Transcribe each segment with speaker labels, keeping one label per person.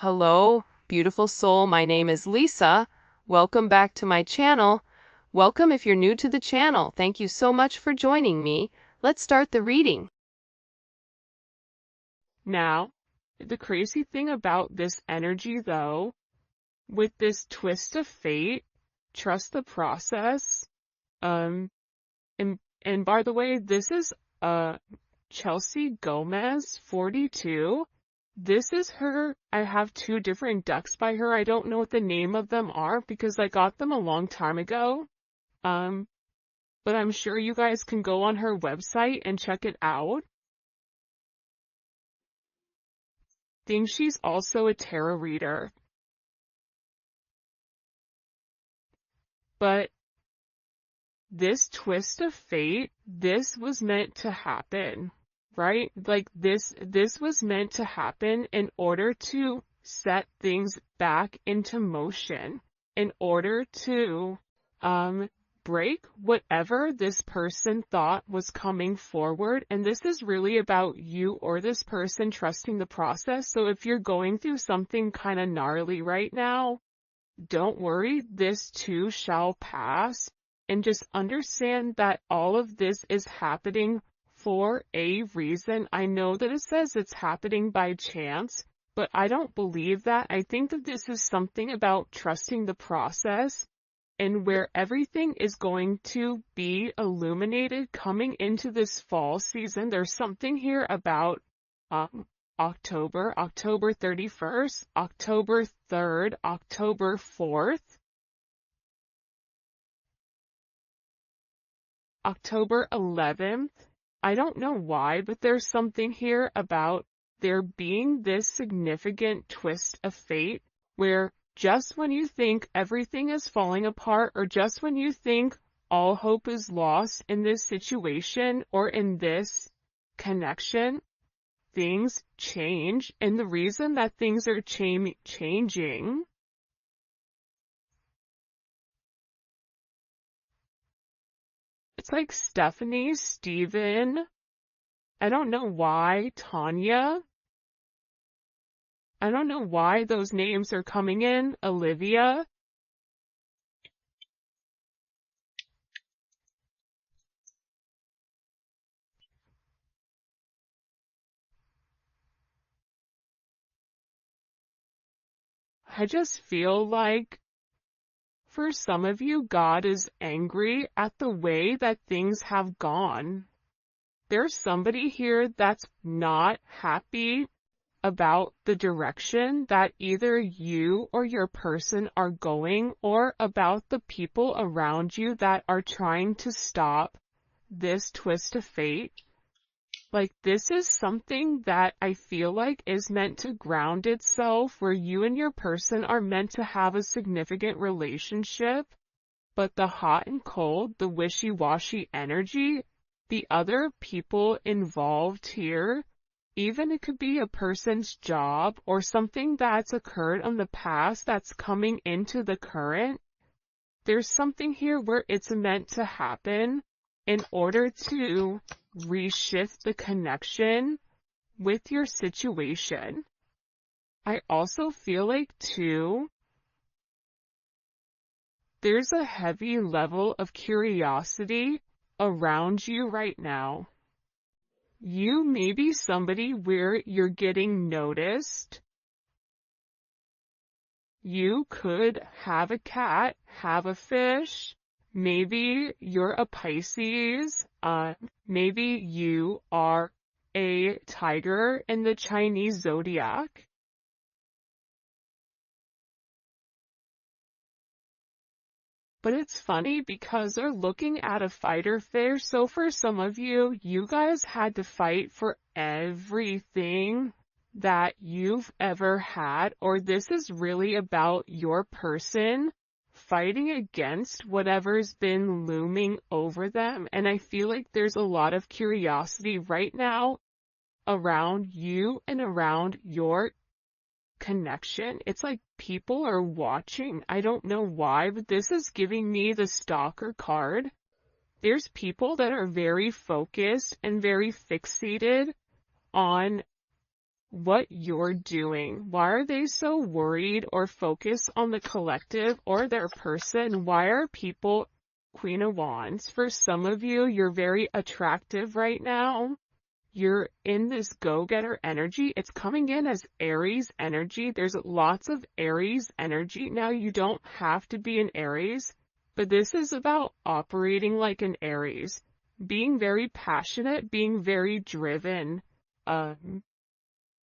Speaker 1: Hello, beautiful soul. My name is Lisa. Welcome back to my channel. Welcome if you're new to the channel. Thank you so much for joining me. Let's start the reading.
Speaker 2: Now, the crazy thing about this energy, though, with this twist of fate, trust the process. And by the way, this is Chelsea Gomez, 42. This is her. I have two different decks by her. I don't know what the name of them are because I got them a long time ago. But I'm sure you guys can go on her website and check it out. Think she's also a tarot reader. But this twist of fate, this was meant to happen, right? Like this was meant to happen in order to set things back into motion, in order to break whatever this person thought was coming forward. And this is really about you or this person trusting the process. So if you're going through something kind of gnarly right now, don't worry, this too shall pass. And just understand that all of this is happening for a reason. I know that it says it's happening by chance, but I don't believe that. I think that this is something about trusting the process and where everything is going to be illuminated coming into this fall season. There's something here about October 31st, October 3rd, October 4th, October 11th. I don't know why, but there's something here about there being this significant twist of fate where just when you think everything is falling apart or just when you think all hope is lost in this situation or in this connection, things change. And the reason that things are changing it's like Stephanie, Steven, I don't know why, Tanya. I don't know why those names are coming in, Olivia. I just feel like for some of you, God is angry at the way that things have gone. There's somebody here that's not happy about the direction that either you or your person are going or about the people around you that are trying to stop this twist of fate. Like this is something that I feel like is meant to ground itself where you and your person are meant to have a significant relationship, but the hot and cold, the wishy-washy energy, the other people involved here, even it could be a person's job or something that's occurred in the past that's coming into the current. There's something here where it's meant to happen in order to reshift the connection with your situation. I also feel like too, there's a heavy level of curiosity around you right now. You may be somebody where you're getting noticed. You could have a cat, have a fish. Maybe you're a Pisces. Maybe you are a tiger in the Chinese zodiac. But it's funny because they're looking at a fighter fish. So for some of you, you guys had to fight for everything that you've ever had, or this is really about your person fighting against whatever's been looming over them. And I feel like there's a lot of curiosity right now around you and around your connection. It's like people are watching. I don't know why, but this is giving me the stalker card. There's people that are very focused and very fixated on what you're doing. Why are they so worried or focused on the collective or their person? Why are people Queen of Wands? For some of you, you're very attractive right now. You're in this go-getter energy. It's coming in as Aries energy. There's lots of Aries energy. Now, you don't have to be an Aries, but this is about operating like an Aries, being very passionate, being very driven,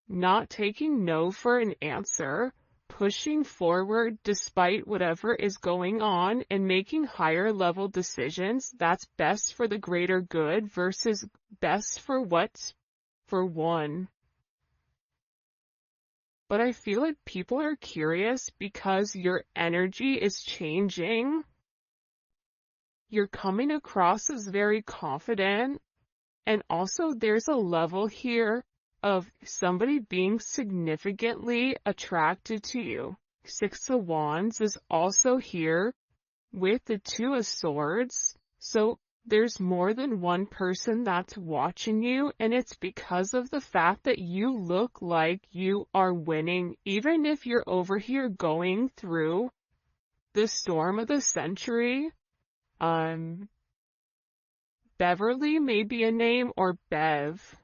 Speaker 2: not taking no for an answer, pushing forward despite whatever is going on, and making higher level decisions that's best for the greater good versus best for what's for one. But I feel like people are curious because your energy is changing. You're coming across as very confident, and also there's a level here of somebody being significantly attracted to you. Six of Wands is also here with the Two of Swords. So there's more than one person that's watching you, and it's because of the fact that you look like you are winning, even if you're over here going through the storm of the century. Beverly may be a name, or Bev.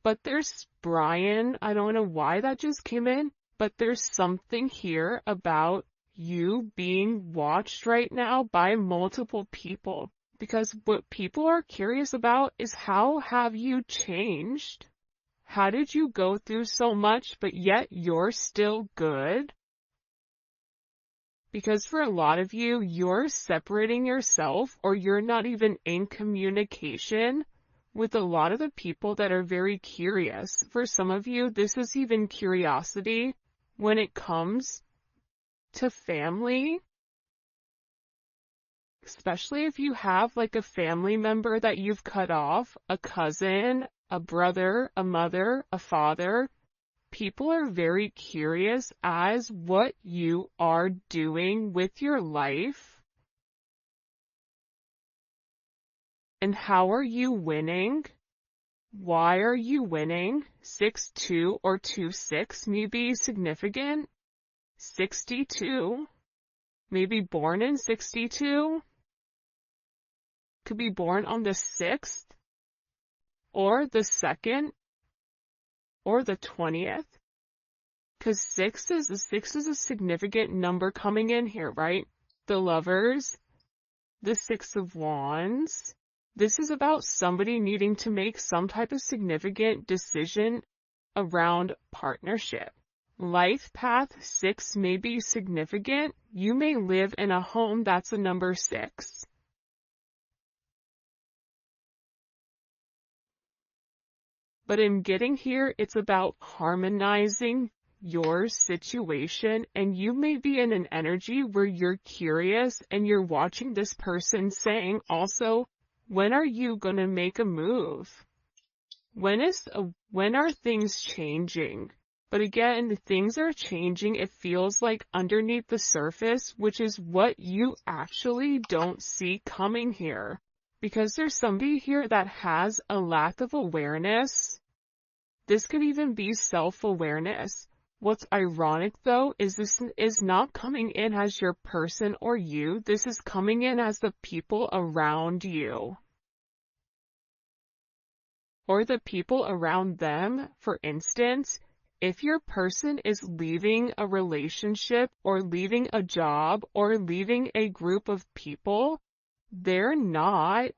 Speaker 2: But there's Brian. I don't know why that just came in, but there's something here about you being watched right now by multiple people. Because what people are curious about is, how have you changed? How did you go through so much, but yet you're still good? Because for a lot of you, you're separating yourself, or you're not even in communication with a lot of the people that are very curious. For some of you, this is even curiosity when it comes to family. Especially if you have like a family member that you've cut off, a cousin, a brother, a mother, a father. People are very curious as what you are doing with your life. And how are you winning? Why are you winning? 6-2 or 2-6 may be significant. 62, maybe born in 62. Could be born on the 6th, or the 2nd, or the 20th. Because 6 is a significant number coming in here, right? The Lovers, the Six of Wands. This is about somebody needing to make some type of significant decision around partnership. Life path 6 may be significant. You may live in a home that's a number 6. But in getting here, it's about harmonizing your situation, and you may be in an energy where you're curious and you're watching this person saying also, when are you going to make a move? When are things changing? But again, things are changing. It feels like underneath the surface, which is what you actually don't see coming here. Because there's somebody here that has a lack of awareness. This could even be self-awareness. What's ironic though is this is not coming in as your person or you. This is coming in as the people around you. Or the people around them. For instance, if your person is leaving a relationship or leaving a job or leaving a group of people, they're not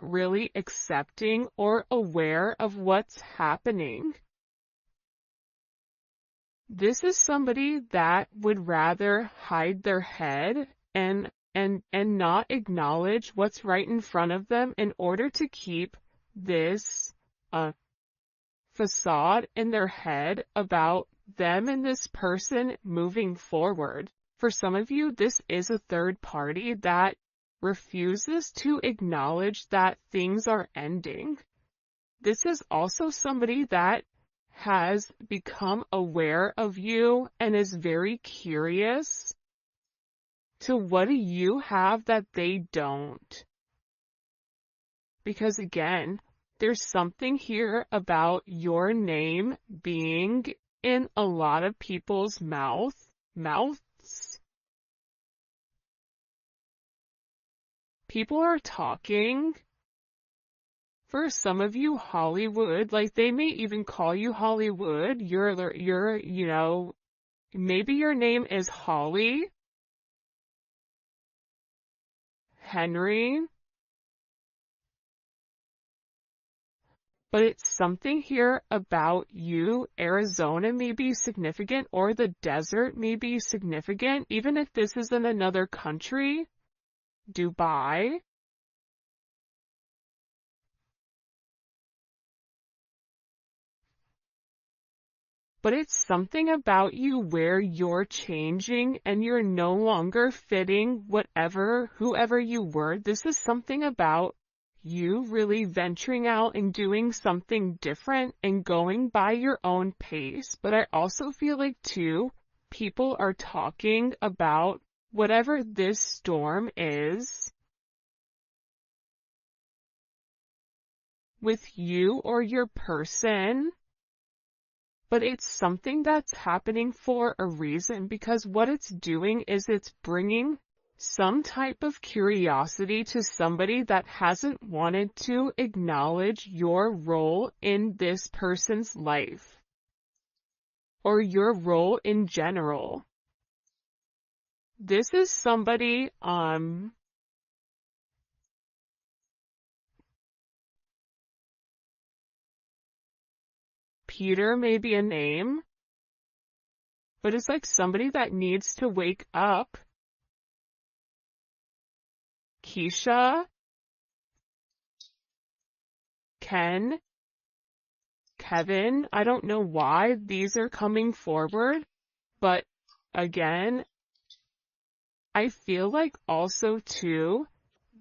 Speaker 2: really accepting or aware of what's happening. This is somebody that would rather hide their head and not acknowledge what's right in front of them in order to keep this facade in their head about them and this person moving forward. For some of you, this is a third party that refuses to acknowledge that things are ending. This is also somebody that has become aware of you and is very curious to what do you have that they don't. because again, there's something here about your name being in a lot of people's mouths. People are talking. For some of you, Hollywood, like they may even call you Hollywood. Maybe your name is Holly, Henry, but it's something here about you. Arizona may be significant, or the desert may be significant, even if this is in another country. Dubai. But it's something about you where you're changing and you're no longer fitting whoever you were. This is something about you really venturing out and doing something different and going by your own pace. But I also feel like too, people are talking about whatever this storm is with you or your person. But it's something that's happening for a reason, because what it's doing is it's bringing some type of curiosity to somebody that hasn't wanted to acknowledge your role in this person's life, or your role in general. This is somebody, Peter may be a name, but it's like somebody that needs to wake up. Keisha, Ken, Kevin, I don't know why these are coming forward, but again, I feel like also too,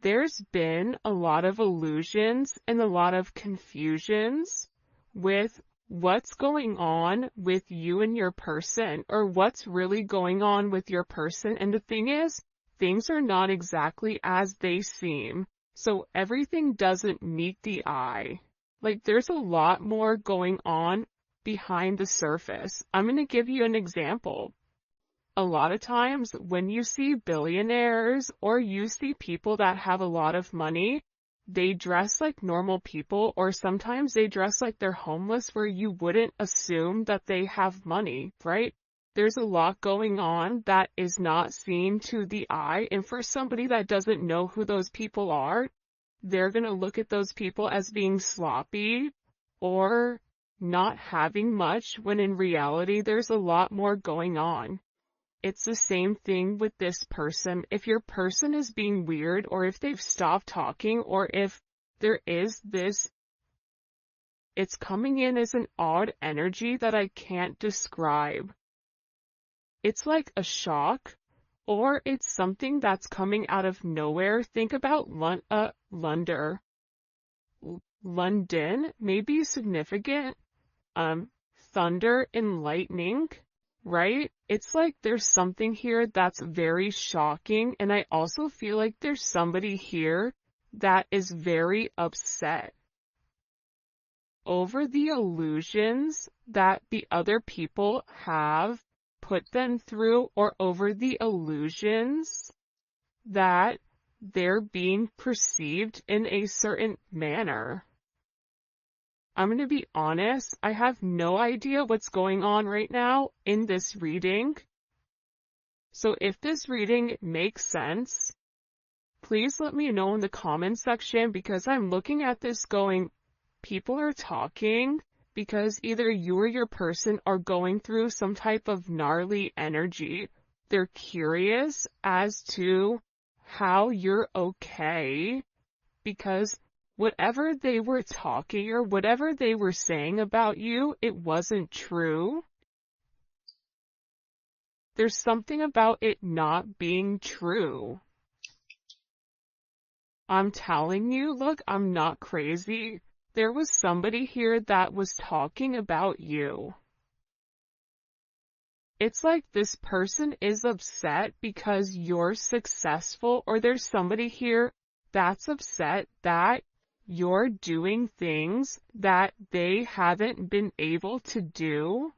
Speaker 2: there's been a lot of illusions and a lot of confusions with what's going on with you and your person, or what's really going on with your person. And the thing is, things are not exactly as they seem. So everything doesn't meet the eye. Like there's a lot more going on behind the surface. I'm going to give you an example. A lot of times when you see billionaires or you see people that have a lot of money, they dress like normal people, or sometimes they dress like they're homeless, where you wouldn't assume that they have money, right? There's a lot going on that is not seen to the eye, and for somebody that doesn't know who those people are, they're going to look at those people as being sloppy or not having much, when in reality there's a lot more going on. It's the same thing with this person. If your person is being weird, or if they've stopped talking, or if there is this, it's coming in as an odd energy that I can't describe. It's like a shock, or it's something that's coming out of nowhere. Think about London may be significant. Thunder and lightning. Right? It's like there's something here that's very shocking, and I also feel like there's somebody here that is very upset over the illusions that the other people have put them through, or over the illusions that they're being perceived in a certain manner. I'm going to be honest, I have no idea what's going on right now in this reading. So if this reading makes sense, please let me know in the comment section, because I'm looking at this going, people are talking because either you or your person are going through some type of gnarly energy. They're curious as to how you're okay, because whatever they were talking or whatever they were saying about you, it wasn't true. There's something about it not being true. I'm telling you, look, I'm not crazy. There was somebody here that was talking about you. It's like this person is upset because you're successful, or there's somebody here that's upset that you're doing things that they haven't been able to do.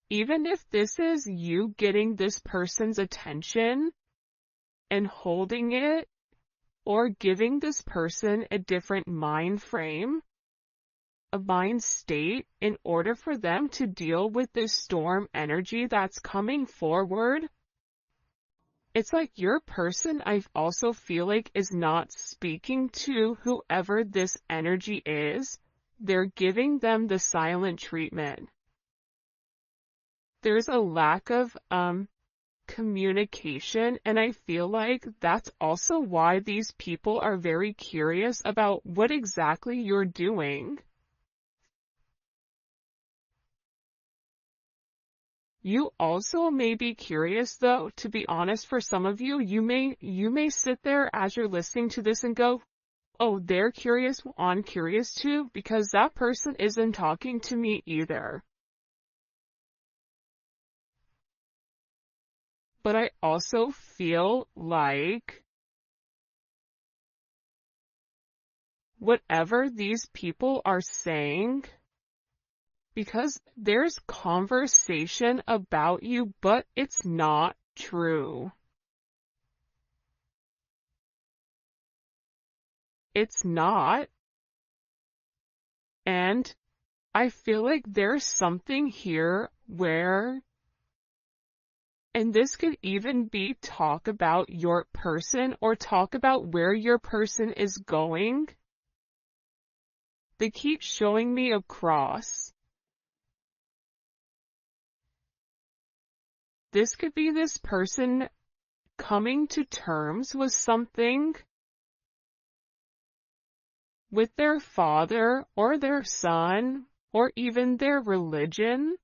Speaker 2: Even if this is you getting this person's attention and holding it, or giving this person a different mind frame, a mind state, in order for them to deal with this storm energy that's coming forward. It's like your person, I also feel like, is not speaking to whoever this energy is. They're giving them the silent treatment. There's a lack of communication, and I feel like that's also why these people are very curious about what exactly you're doing. You also may be curious, though, to be honest. For some of you, you may sit there as you're listening to this and go, oh, they're curious, well, I'm curious too, because that person isn't talking to me either. But I also feel like whatever these people are saying, because there's conversation about you, but it's not true. It's not. And I feel like there's something here where, and this could even be talk about your person or talk about where your person is going. They keep showing me a cross. This could be this person coming to terms with something with their father or their son or even their religion.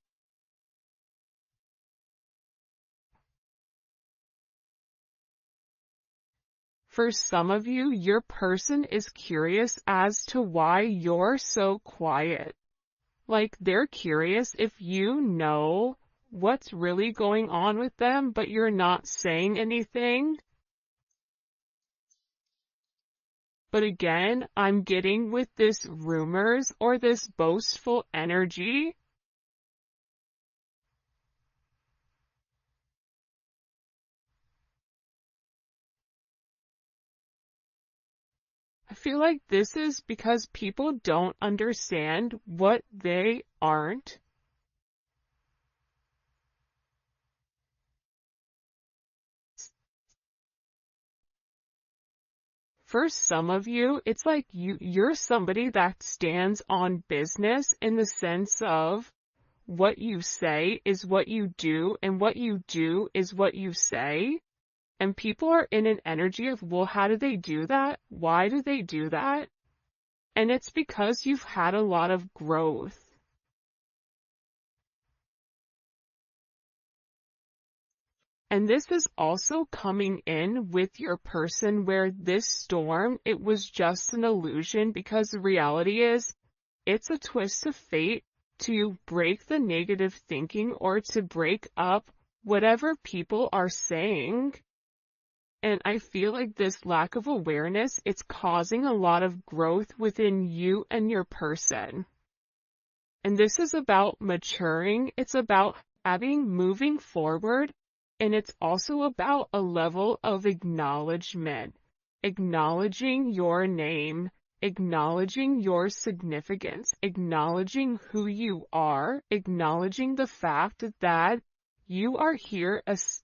Speaker 2: For some of you, your person is curious as to why you're so quiet. Like, they're curious if you know what's really going on with them, but you're not saying anything. But again, I'm getting with this rumors or this boastful energy. I feel like this is because people don't understand what they aren't. For some of you, it's like you're somebody that stands on business in the sense of what you say is what you do, and what you do is what you say. And people are in an energy of, well, how do they do that? Why do they do that? And it's because you've had a lot of growth. And this is also coming in with your person where this storm, it was just an illusion, because the reality is it's a twist of fate to break the negative thinking or to break up whatever people are saying. And I feel like this lack of awareness, it's causing a lot of growth within you and your person. And this is about maturing. It's about moving forward. And it's also about a level of acknowledgement, acknowledging your name, acknowledging your significance, acknowledging who you are, acknowledging the fact that you are here as,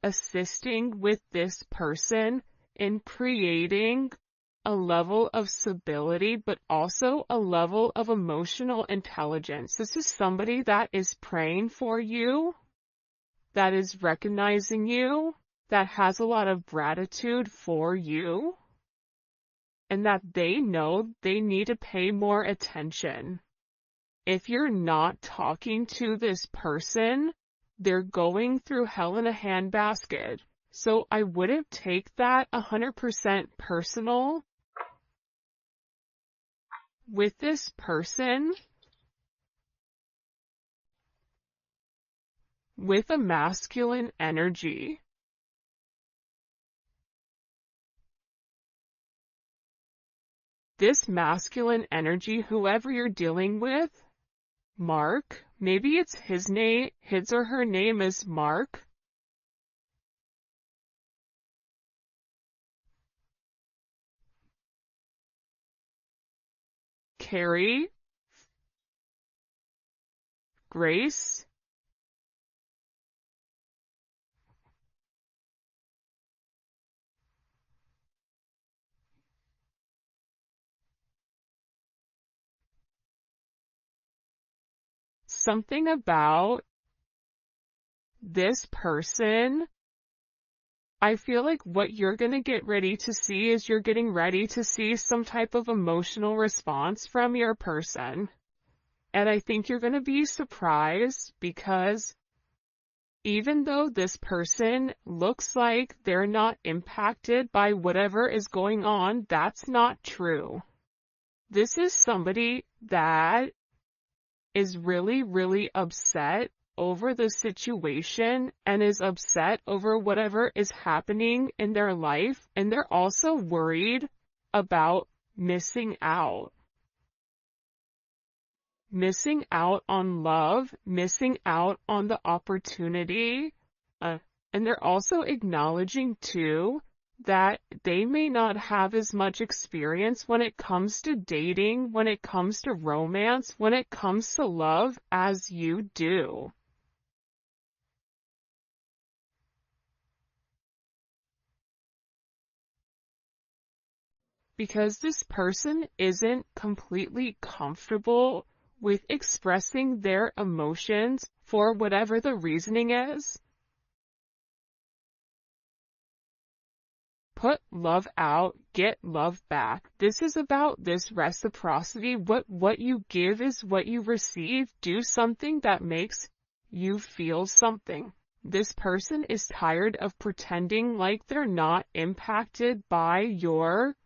Speaker 2: assisting with this person in creating a level of stability, but also a level of emotional intelligence. This is somebody that is praying for you, that is recognizing you, that has a lot of gratitude for you, and that they know they need to pay more attention. If you're not talking to this person, they're going through hell in a handbasket. So I wouldn't take that 100% personal with this person. With a masculine energy, this masculine energy, whoever you're dealing with, Mark, maybe it's his or her name is Mark. Carrie, Grace, something about this person. I feel like what you're going to get ready to see is you're getting ready to see some type of emotional response from your person. And I think you're going to be surprised because even though this person looks like they're not impacted by whatever is going on, that's not true. This is somebody that is really, really upset over the situation and is upset over whatever is happening in their life, and they're also worried about missing out. Missing out on love, missing out on the opportunity, and they're also acknowledging too that they may not have as much experience when it comes to dating, when it comes to romance, when it comes to love as you do. Because this person isn't completely comfortable with expressing their emotions for whatever the reasoning is. Put love out, get love back. This is about this reciprocity. What you give is what you receive. Do something that makes you feel something. This person is tired of pretending like they're not impacted by your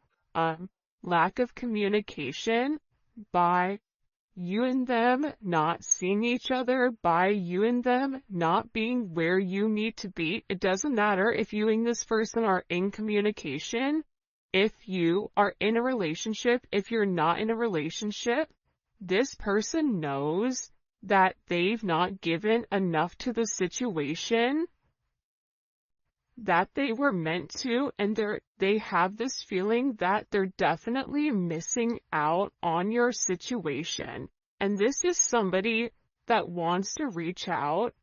Speaker 2: lack of communication, by you and them not seeing each other, by you and them not being where you need to be. It doesn't matter if you and this person are in communication, if you are in a relationship, if you're not in a relationship. This person knows that they've not given enough to the situation that they were meant to, and they have this feeling that they're definitely missing out on your situation. And this is somebody that wants to reach out.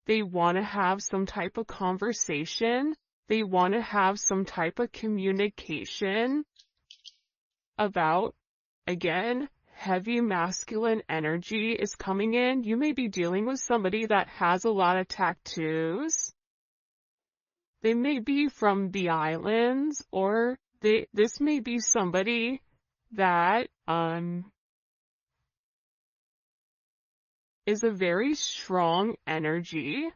Speaker 2: They want to have some type of conversation. They want to have some type of communication about, again, heavy masculine energy is coming in. You may be dealing with somebody that has a lot of tattoos. They may be from the islands, or this may be somebody that is a very strong energy.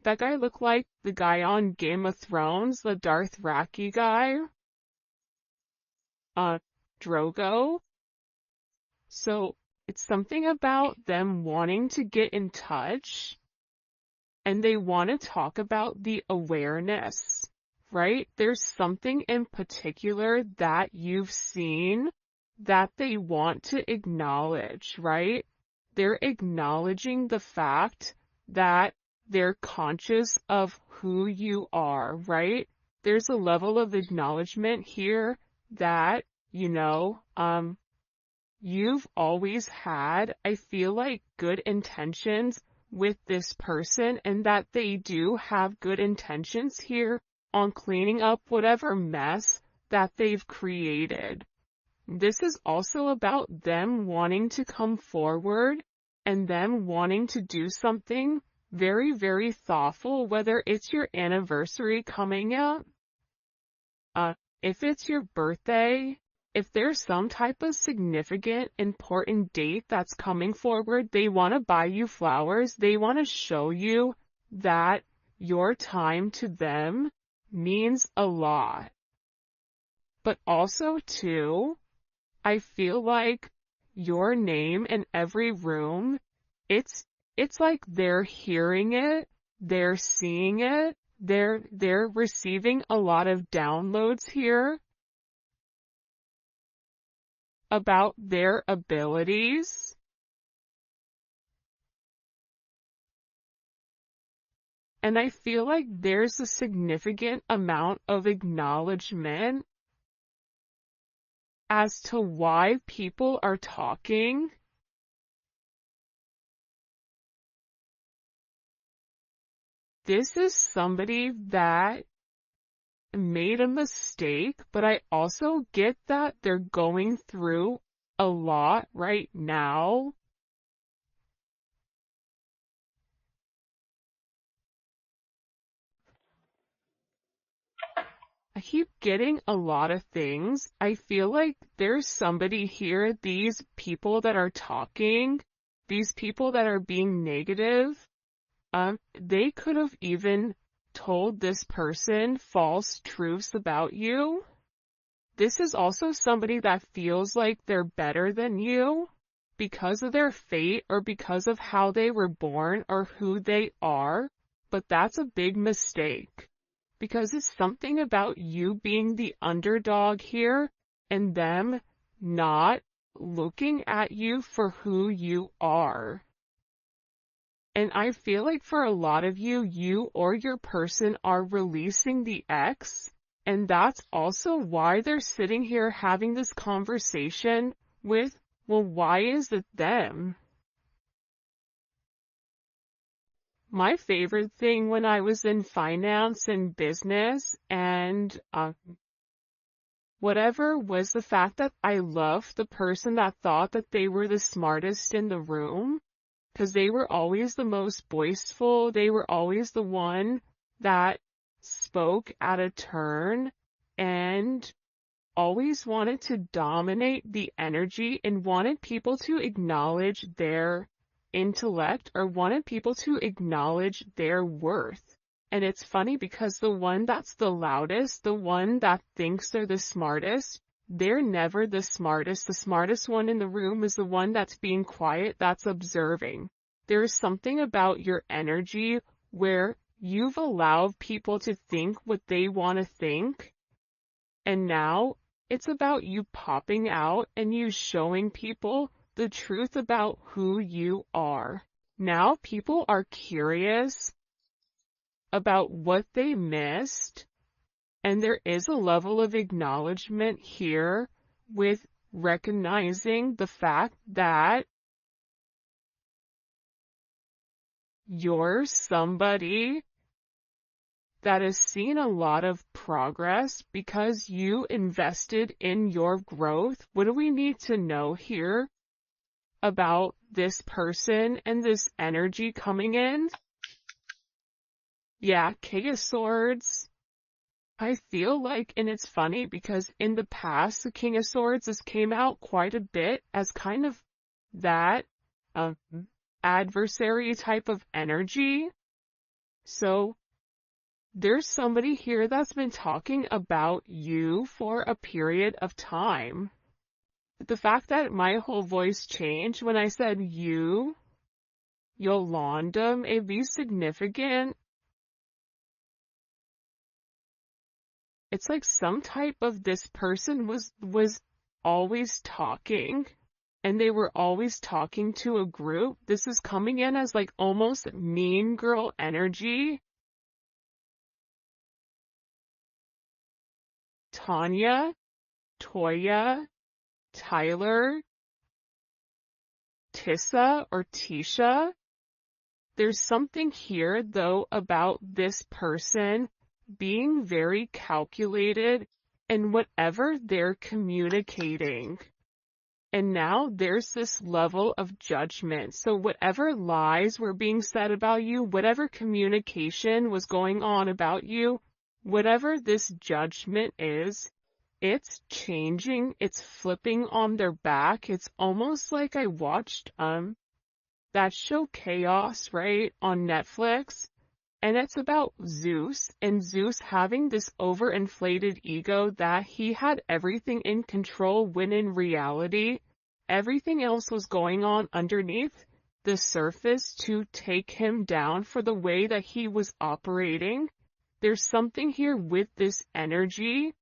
Speaker 2: That guy looked like the guy on Game of Thrones, the Dothraki guy. Drogo. So it's something about them wanting to get in touch. And they want to talk about the awareness, right? There's something in particular that you've seen that they want to acknowledge, right? They're acknowledging the fact that they're conscious of who you are, right? There's a level of acknowledgement here that, you've always had, I feel like, good intentions with this person, and that they do have good intentions here on cleaning up whatever mess that they've created. This is also about them wanting to come forward and them wanting to do something very, very thoughtful, whether it's your anniversary coming up, if it's your birthday, if there's some type of significant, important date that's coming forward. They want to buy you flowers. They want to show you that your time to them means a lot. But also, too, I feel like your name in every room, it's like they're hearing it, they're seeing it, they're receiving a lot of downloads here. about their abilities. And I feel like there's a significant amount of acknowledgement as to why people are talking. This is somebody that made a mistake, but I also get that they're going through a lot right now. I keep getting a lot of things. I feel like there's somebody here, these people that are talking, these people that are being negative, they could have even told this person false truths about you. This is also somebody that feels like they're better than you because of their fate or because of how they were born or who they are, but that's a big mistake because it's something about you being the underdog here and them not looking at you for who you are. And I feel like for a lot of you, you or your person are releasing the ex, and that's also why they're sitting here having this conversation with, well, why is it them? My favorite thing when I was in finance and business and whatever was the fact that I loved the person that thought that they were the smartest in the room. Because they were always the most boastful, they were always the one that spoke at a turn and always wanted to dominate the energy and wanted people to acknowledge their intellect or wanted people to acknowledge their worth. And it's funny because the one that's the loudest, the one that thinks they're the smartest, they're never the smartest. The smartest one in the room is the one that's being quiet, that's observing. There is something about your energy where you've allowed people to think what they want to think. And now it's about you popping out and you showing people the truth about who you are. Now people are curious about what they missed. And there is a level of acknowledgement here with recognizing the fact that you're somebody that has seen a lot of progress because you invested in your growth. What do we need to know here about this person and this energy coming in? Yeah, King of Swords. I feel like, and it's funny because in the past, the King of Swords has came out quite a bit as kind of that adversary type of energy. So there's somebody here that's been talking about you for a period of time. The fact that my whole voice changed when I said you, Yolanda, may be significant. It's like some type of this person was always talking, and they were always talking to a group. This is coming in as like almost mean girl energy. Tanya, Toya, Tyler, Tissa or Tisha. There's something here though about this person being very calculated in whatever they're communicating. And now there's this level of judgment. So whatever lies were being said about you, whatever communication was going on about you, whatever this judgment is, it's changing, it's flipping on their back. It's almost like I watched that show Chaos, right, on Netflix. And it's about Zeus, and Zeus having this overinflated ego that he had everything in control when in reality, everything else was going on underneath the surface to take him down for the way that he was operating. There's something here with this energy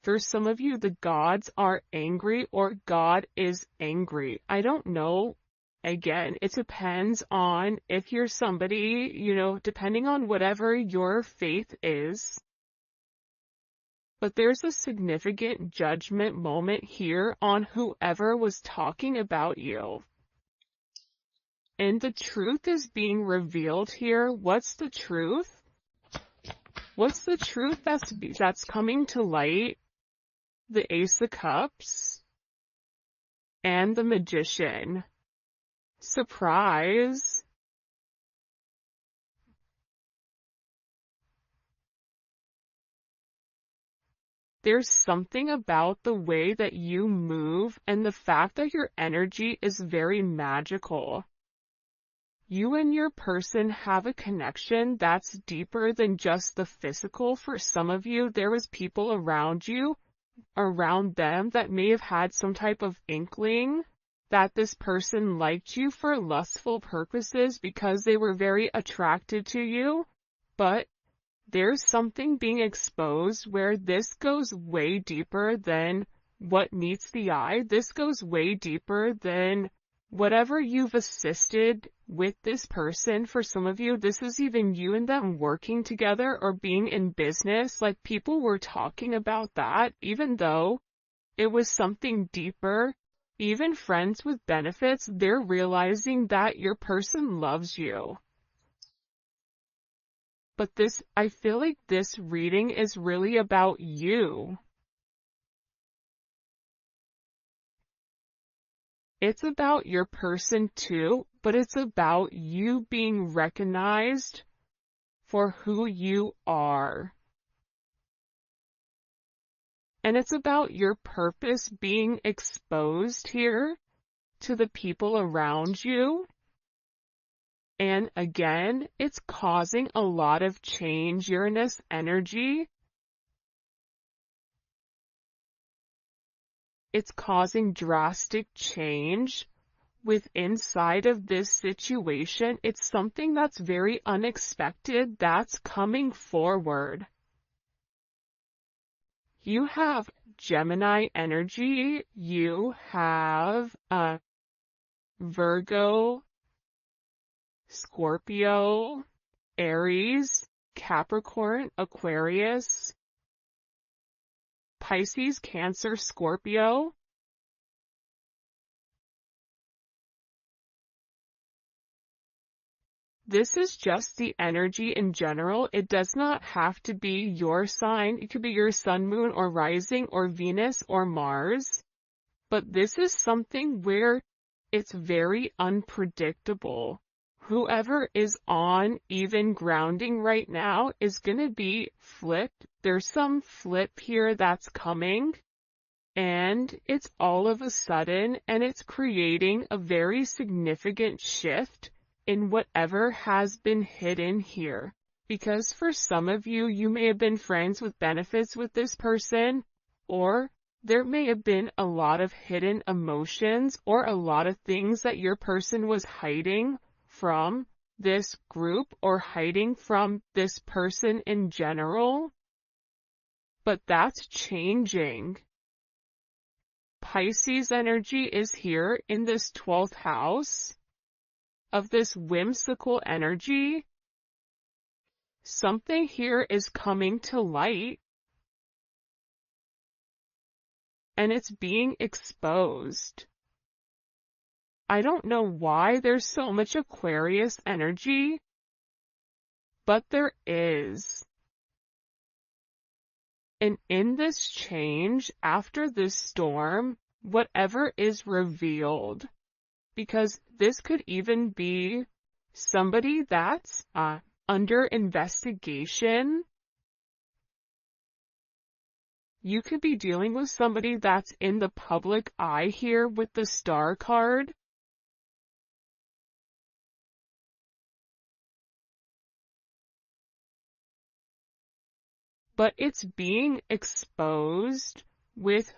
Speaker 2: For some of you, the gods are angry or God is angry. I don't know. Again, it depends on if you're somebody, depending on whatever your faith is. But there's a significant judgment moment here on whoever was talking about you. And the truth is being revealed here. What's the truth? What's the truth that's coming to light? The Ace of Cups and the Magician. Surprise. There's something about the way that you move and the fact that your energy is very magical. You and your person have a connection that's deeper than just the physical. For some of you, there was people around you, around them, that may have had some type of inkling that this person liked you for lustful purposes because they were very attracted to you. But there's something being exposed where this goes way deeper than what meets the eye. This goes way deeper than whatever you've assisted with this person. For some of you, this is even you and them working together or being in business. Like, people were talking about that, even though it was something deeper. Even friends with benefits, they're realizing that your person loves you. But I feel like this reading is really about you. It's about your person too, but it's about you being recognized for who you are. And it's about your purpose being exposed here to the people around you. And again, it's causing a lot of change, Uranus energy. It's causing drastic change inside of this situation. It's something that's very unexpected that's coming forward. You have Gemini energy, you have Virgo, Scorpio, Aries, Capricorn, Aquarius, Pisces, Cancer, Scorpio. This is just the energy in general. It does not have to be your sign. It could be your sun, moon, or rising, or Venus, or Mars. But this is something where it's very unpredictable. Whoever is on even grounding right now is going to be flipped. There's some flip here that's coming. And it's all of a sudden, and it's creating a very significant shift in whatever has been hidden here. Because for some of you, you may have been friends with benefits with this person, or there may have been a lot of hidden emotions or a lot of things that your person was hiding from this group or hiding from this person in general. But that's changing. Pisces energy is here in this 12th house of this whimsical energy. Something here is coming to light, and it's being exposed. I don't know why there's so much Aquarius energy, but there is. And in this change, after this storm, whatever is revealed, because this could even be somebody that's under investigation. You could be dealing with somebody that's in the public eye here with the Star card. But it's being exposed with